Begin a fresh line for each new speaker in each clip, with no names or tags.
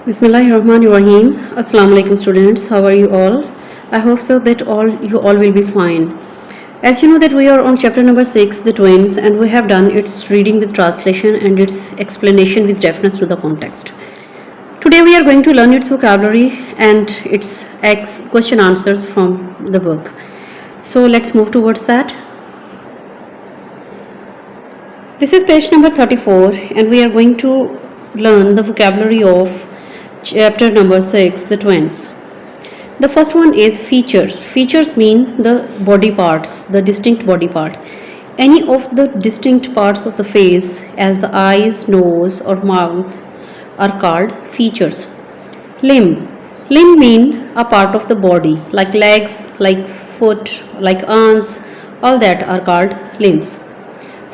Bismillahirrahmanirrahim. Assalamu alaikum students. How are you all? I hope so that you all will be fine. As you know that we are on chapter number 6, the twins, and we have done its reading with translation and its explanation with reference to the context. Today we are going to learn its vocabulary and its question answers from the book. So let's move towards that. This is page number 34 and we are going to learn the vocabulary of chapter number 6, the twins. The first one is features. Features mean the body parts, the distinct body part. Any of the distinct parts of the face, as the eyes, nose or mouth, are called features. Limb. Limb mean a part of the body, like legs, like foot, like arms, all that are called limbs.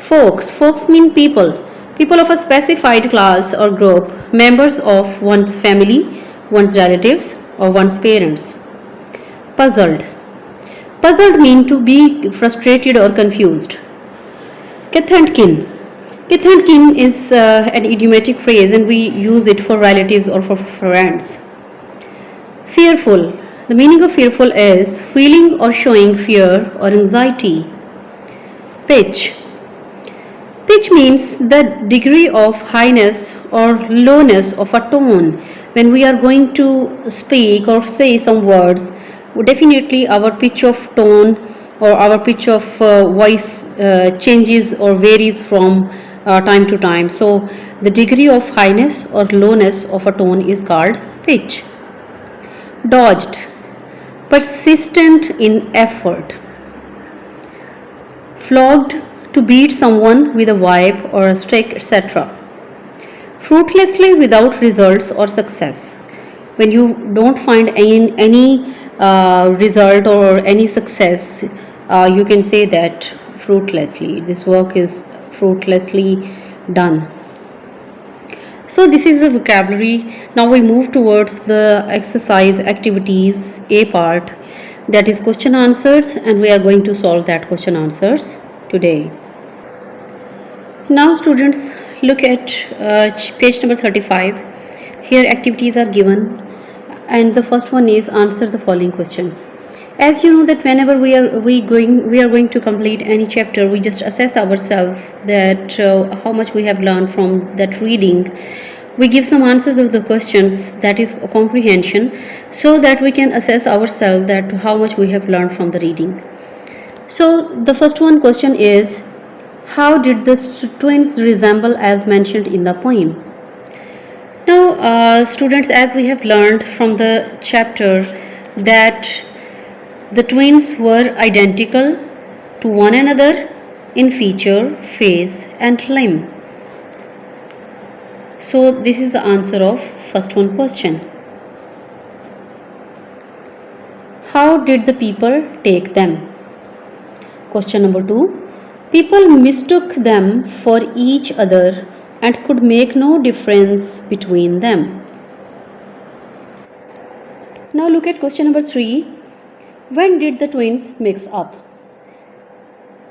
Folks. Folks mean people. People of a specified class or group, members of one's family, one's relatives, or one's parents. Puzzled. Puzzled mean to be frustrated or confused. Kith and kin. Kith and kin is an idiomatic phrase and we use it for relatives or for friends. Fearful. The meaning of fearful is feeling or showing fear or anxiety. Pitch. Pitch means the degree of highness or lowness of a tone. When we are going to speak or say some words, definitely our pitch of tone or our pitch of voice changes or varies from time to time. So the degree of highness or lowness of a tone is called pitch. Dodged. Persistent in effort. Flogged, to beat someone with a whip or a stick, etc. Fruitlessly, without results or success. When you don't find any result or any success, you can say that fruitlessly. This work is fruitlessly done. So this is the vocabulary. Now we move towards the exercise activities A part, that is question answers, and we are going to solve that question answers today. Now students, look at page number 35. Here activities are given and the first one is answer the following questions. As you know that whenever we are going to complete any chapter, we just assess ourselves that how much we have learned from that reading. We give some answers of the questions, that is comprehension, so that we can assess ourselves that how much we have learned from the reading. So the first one question is, how did the twins resemble as mentioned in the poem? Now students, as we have learned from the chapter that the twins were identical to one another in feature, face and limb. So this is the answer of first one question. How did the people take them? Question number 2. People mistook them for each other and could make no difference between them. Now look at question number 3. When did the twins mix up?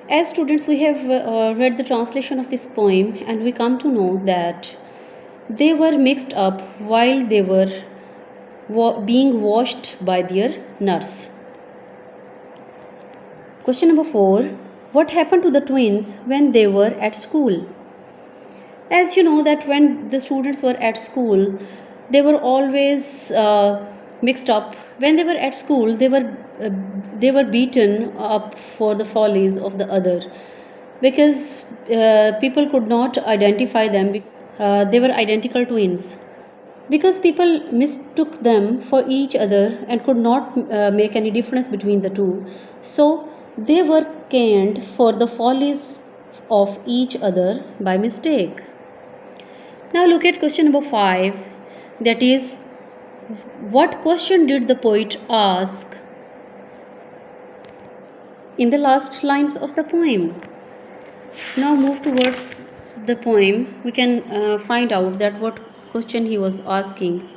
As students, we have read the translation of this poem and we come to know that they were mixed up while they were being washed by their nurse. Question number 4. What happened to the twins when they were at school? As you know that when the students were at school, they were always mixed up. When they were at school, they were beaten up for the follies of the other, because people could not identify them. They were identical twins. Because people mistook them for each other and could not make any difference between the two. So they were caned for the follies of each other by mistake. Now look at question number 5, that is, what question did the poet ask in the last lines of the poem? Now move towards the poem. We can find out that what question he was asking.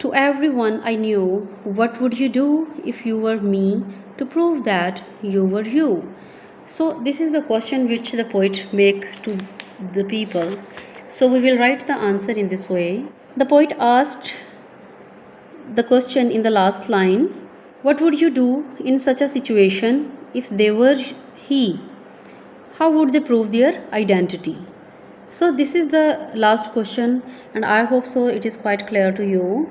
To everyone I knew, what would you do if you were me to prove that you were you? So this is the question which the poet make to the people. So we will write the answer in this way. The poet asked the question in the last line, what would you do in such a situation if they were he? How would they prove their identity? So this is the last question, and I hope so it is quite clear to you.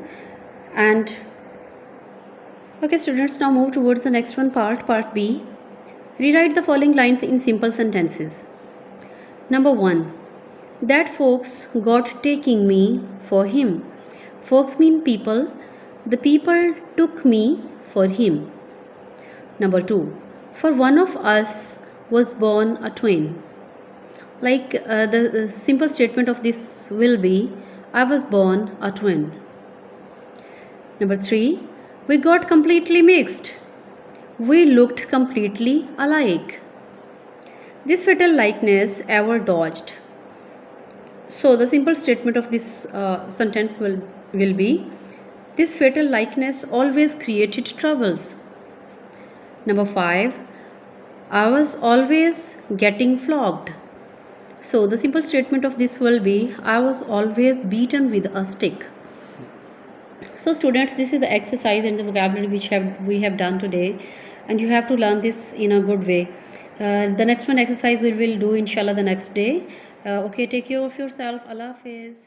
And okay students, now move towards the next one, part B. Rewrite the following lines in simple sentences. Number 1. That folks got taking me for him. Folks mean people. The people took me for him. Number 2. For one of us was born a twin. Like the simple statement of this will be, I was born a twin. Number 3. We got completely mixed. We looked completely alike. This fatal likeness ever dodged. So the simple statement of this sentence will be, this fatal likeness always created troubles. Number 5. I was always getting flogged. So the simple statement of this will be, I was always beaten with a stick. So students, this is the exercise and the vocabulary which we have done today, and you have to learn this in a good way. The next one exercise we will do inshallah the next day. Okay, take care of yourself. Allah Hafiz.